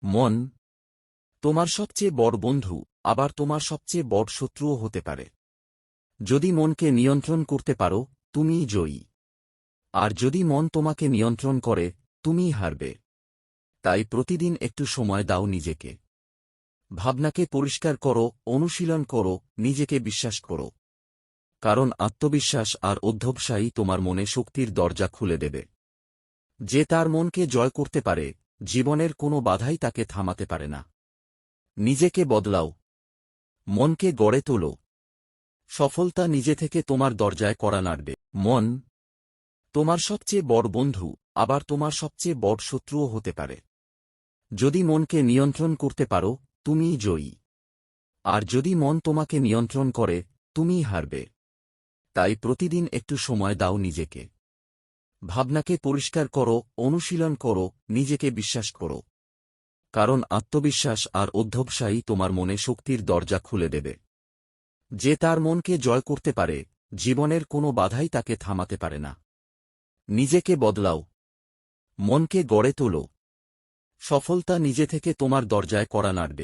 মন তোমার সবচেয়ে বড় বন্ধু, আবার তোমার সবচেয়ে বড় শত্রুও হতে পারে। যদি মনকে নিয়ন্ত্রণ করতে পারো, তুমিই জয়ী। আর যদি মন তোমাকে নিয়ন্ত্রণ করে, তুমিই হারবে। তাই প্রতিদিন একটু সময় দাও নিজেকে। ভাবনাকে পরিষ্কার করো, অনুশীলন করো, নিজেকে বিশ্বাস করো। কারণ আত্মবিশ্বাস আর অধ্যবসায়ই তোমার মনে শক্তির দরজা খুলে দেবে। যে তার মনকে জয় করতে পারে, জীবনের কোনো বাধাই তাকে থামাতে পারে না। নিজেকে বদলাও, মনকে গড়ে তোলো। সফলতা নিজে থেকে তোমার দরজায় কড়া নাড়বে। মন তোমার সবচেয়ে বড় বন্ধু, আবার তোমার সবচেয়ে বড় শত্রুও হতে পারে। যদি মনকে নিয়ন্ত্রণ করতে পারো, তুমিই জয়ী। আর যদি মন তোমাকে নিয়ন্ত্রণ করে, তুমিই হারবে। তাই প্রতিদিন একটু সময় দাও নিজেকে। ভাবনাকে পরিষ্কার করো, অনুশীলন করো, নিজেকে বিশ্বাস করো। কারণ আত্মবিশ্বাস আর অধ্যবসায়ই তোমার মনে শক্তির দরজা খুলে দেবে। যে তার মনকে জয় করতে পারে, জীবনের কোনো বাধাই তাকে থামাতে পারে না। নিজেকে বদলাও, মনকে গড়ে তোলো। সফলতা নিজে থেকে তোমার দরজায় কড়া নাড়বে।